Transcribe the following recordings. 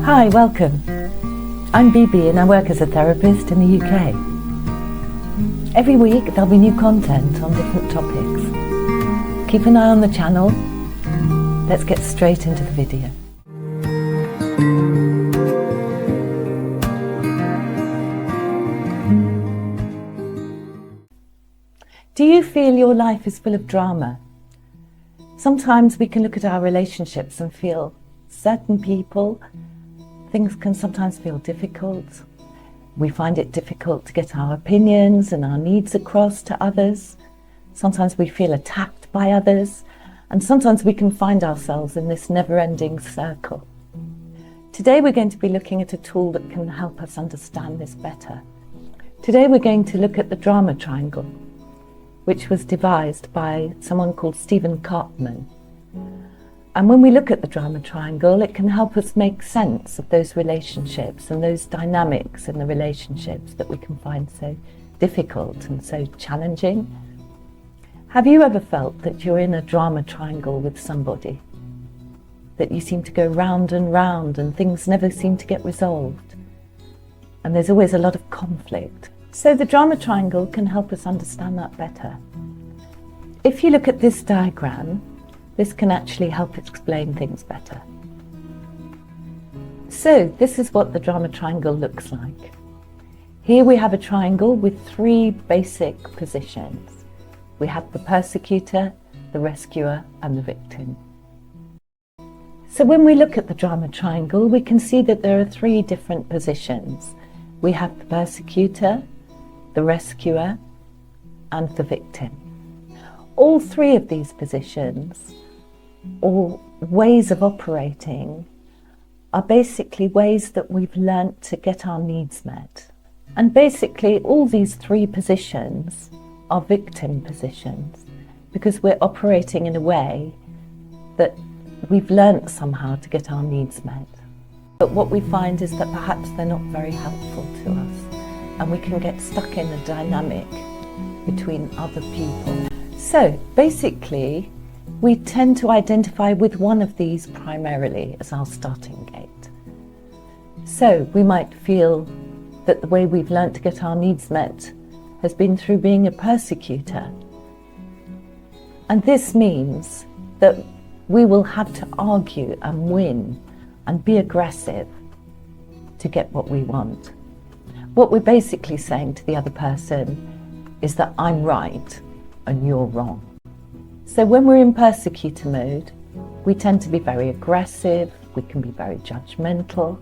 Hi, welcome. I'm Bibi and I work as a therapist in the UK. Every week there'll be new content on different topics. Keep an eye on the channel. Let's get straight into the video. Do you feel your life is full of drama? Sometimes we can look at our relationships and feel certain people, things can sometimes feel difficult. We find it difficult to get our opinions and our needs across to others. Sometimes we feel attacked by others, and sometimes we can find ourselves in this never-ending circle. Today we're going to be looking at a tool that can help us understand this better. Today we're going to look at the drama triangle, which was devised by someone called Stephen Cartman. And when we look at the drama triangle, it can help us make sense of those relationships and those dynamics in the relationships that we can find so difficult and so challenging. Have you ever felt that you're in a drama triangle with somebody? That you seem to go round and things never seem to get resolved? And there's always a lot of conflict. So the drama triangle can help us understand that better. If you look at this diagram, this can actually help explain things better. So this is what the drama triangle looks like. Here we have a triangle with three basic positions. We have the persecutor, the rescuer, and the victim. So when we look at the drama triangle, we can see that there are three different positions. We have the persecutor, the rescuer, and the victim. All three of these positions, or ways of operating, are basically ways that we've learnt to get our needs met. And basically all these three positions are victim positions because we're operating in a way that we've learnt somehow to get our needs met. But what we find is that perhaps they're not very helpful to us, and we can get stuck in a dynamic between other people. So basically, we tend to identify with one of these primarily as our starting gate. So we might feel that the way we've learnt to get our needs met has been through being a persecutor. And this means that we will have to argue and win and be aggressive to get what we want. What we're basically saying to the other person is that I'm right and you're wrong. So when we're in persecutor mode, we tend to be very aggressive, we can be very judgmental.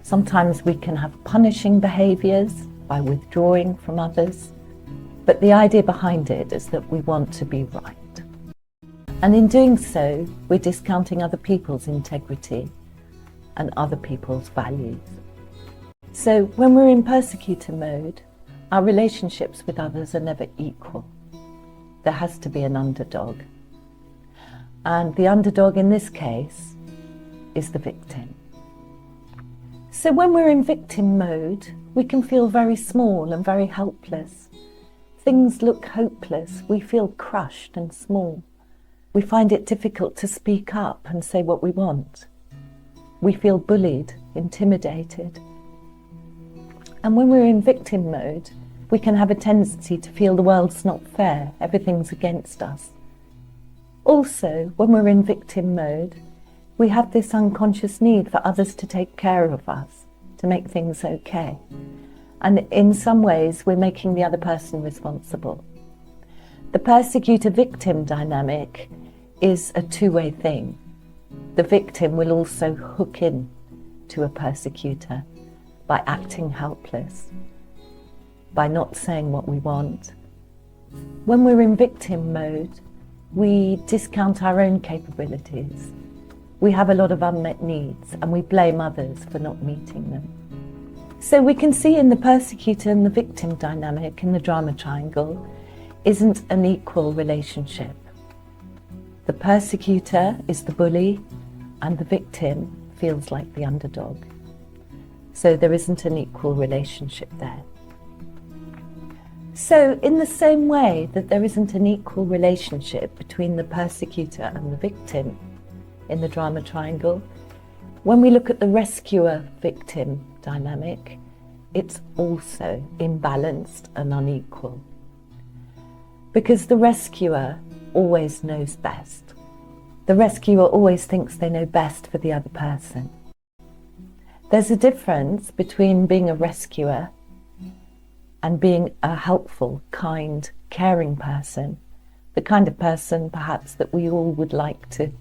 Sometimes we can have punishing behaviours by withdrawing from others. But the idea behind it is that we want to be right. And in doing so, we're discounting other people's integrity and other people's values. So when we're in persecutor mode, our relationships with others are never equal. There has to be an underdog. And the underdog in this case is the victim. So when we're in victim mode, we can feel very small and very helpless. Things look hopeless. We feel crushed and small. We find it difficult to speak up and say what we want. We feel bullied, intimidated. And when we're in victim mode, we can have a tendency to feel the world's not fair, everything's against us. Also, when we're in victim mode, we have this unconscious need for others to take care of us, to make things okay. And in some ways, we're making the other person responsible. The persecutor-victim dynamic is a two-way thing. The victim will also hook in to a persecutor by acting helpless, by not saying what we want. When we're in victim mode, we discount our own capabilities. We have a lot of unmet needs and we blame others for not meeting them. So we can see in the persecutor and the victim dynamic in the drama triangle isn't an equal relationship. The persecutor is the bully and the victim feels like the underdog. So there isn't an equal relationship there. So in the same way that there isn't an equal relationship between the persecutor and the victim in the drama triangle, When we look at the rescuer-victim dynamic, it's also imbalanced and unequal. Because the rescuer always knows best. The rescuer always thinks they know best for the other person. There's a difference between being a rescuer and being a helpful, kind, caring person, the kind of person perhaps that we all would like to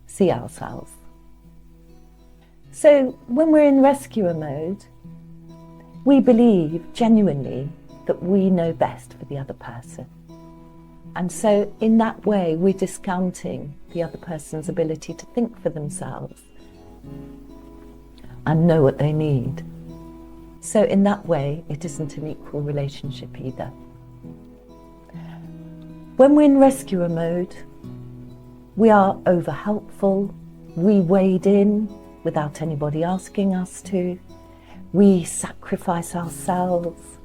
see ourselves. So when we're in rescuer mode, we believe genuinely that we know best for the other person. And so in that way, we're discounting the other person's ability to think for themselves and know what they need. So in that way, it isn't an equal relationship either. When we're in rescuer mode, we are over helpful, we wade in without anybody asking us to, we sacrifice ourselves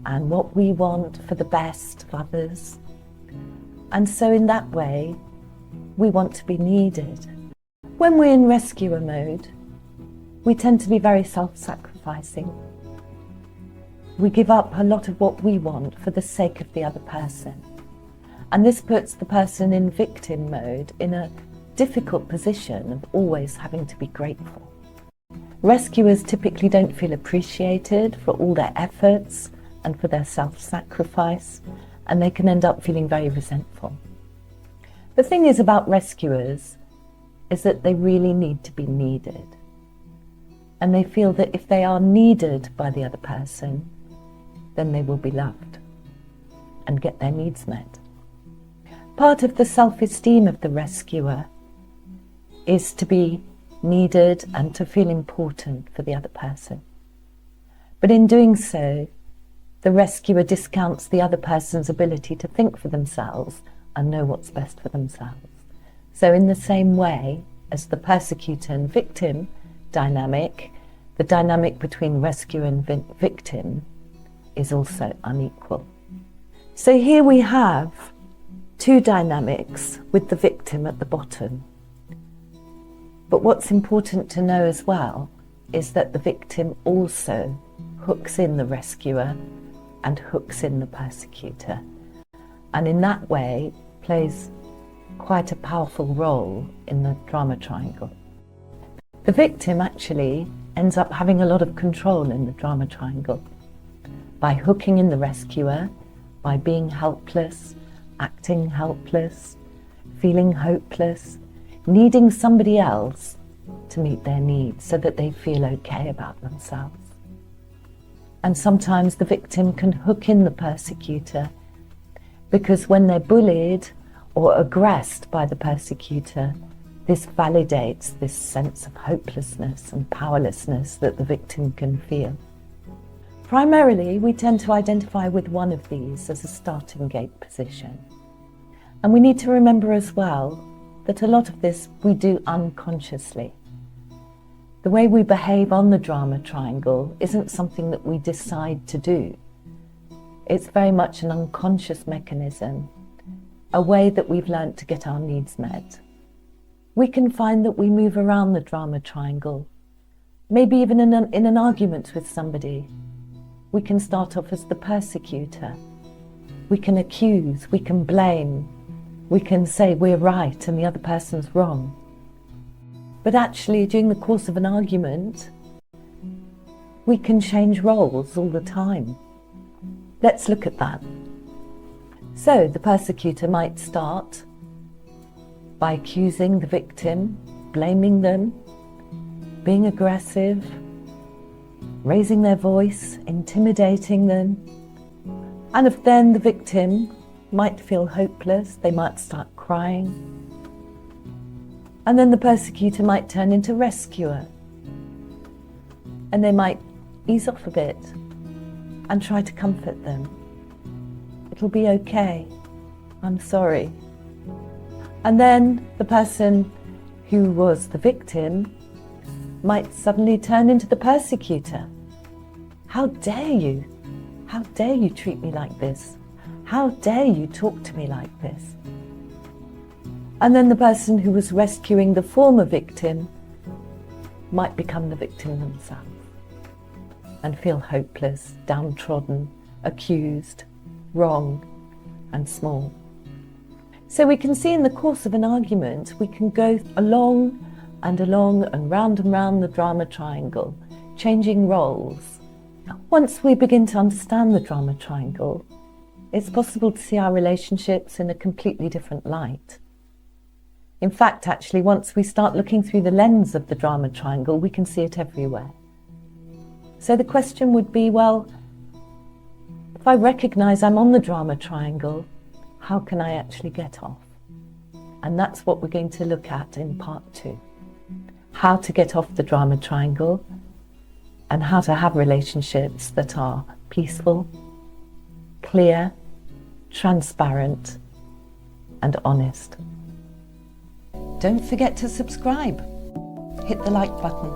and what we want for the best of others. And so in that way, we want to be needed. When we're in rescuer mode, we tend to be very self-sacrificing. We give up a lot of what we want for the sake of the other person. And this puts the person in victim mode in a difficult position of always having to be grateful. Rescuers typically don't feel appreciated for all their efforts and for their self-sacrifice, and they can end up feeling very resentful. The thing is about rescuers is that they really need to be needed. And they feel that if they are needed by the other person, then they will be loved and get their needs met. Part of the self-esteem of the rescuer is to be needed and to feel important for the other person. But in doing so, the rescuer discounts the other person's ability to think for themselves and know what's best for themselves. So in the same way as the persecutor and victim dynamic, the dynamic between rescuer and victim is also unequal. So here we have two dynamics with the victim at the bottom. But what's important to know as well is that the victim also hooks in the rescuer and hooks in the persecutor, and in that way plays quite a powerful role in the drama triangle. The victim actually ends up having a lot of control in the drama triangle by hooking in the rescuer, by being helpless, acting helpless, feeling hopeless, needing somebody else to meet their needs so that they feel okay about themselves. And sometimes the victim can hook in the persecutor because when they're bullied or aggressed by the persecutor, this validates this sense of hopelessness and powerlessness that the victim can feel. Primarily, we tend to identify with one of these as a starting gate position. And we need to remember as well that a lot of this we do unconsciously. The way we behave on the drama triangle isn't something that we decide to do. It's very much an unconscious mechanism, a way that we've learnt to get our needs met. We can find that we move around the drama triangle, maybe even in an argument with somebody. We can start off as the persecutor. We can accuse, we can blame, we can say we're right and the other person's wrong. But actually, during the course of an argument, we can change roles all the time. Let's look at that. So the persecutor might start by accusing the victim, blaming them, being aggressive, raising their voice, intimidating them. And if then the victim might feel hopeless, they might start crying. And then the persecutor might turn into rescuer. And they might ease off a bit and try to comfort them. It'll be okay. I'm sorry. And then the person who was the victim might suddenly turn into the persecutor. How dare you? How dare you treat me like this? How dare you talk to me like this? And then the person who was rescuing the former victim might become the victim themselves and feel hopeless, downtrodden, accused, wrong, and small. So we can see in the course of an argument, we can go along and round the drama triangle, changing roles. Once we begin to understand the drama triangle, it's possible to see our relationships in a completely different light. In fact, actually, once we start looking through the lens of the drama triangle, we can see it everywhere. So the question would be, well, if I recognise I'm on the drama triangle, how can I actually get off? And that's what we're going to look at in part 2. How to get off the drama triangle and how to have relationships that are peaceful, clear, transparent, and honest. Don't forget to subscribe. Hit the like button.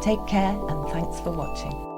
Take care and thanks for watching.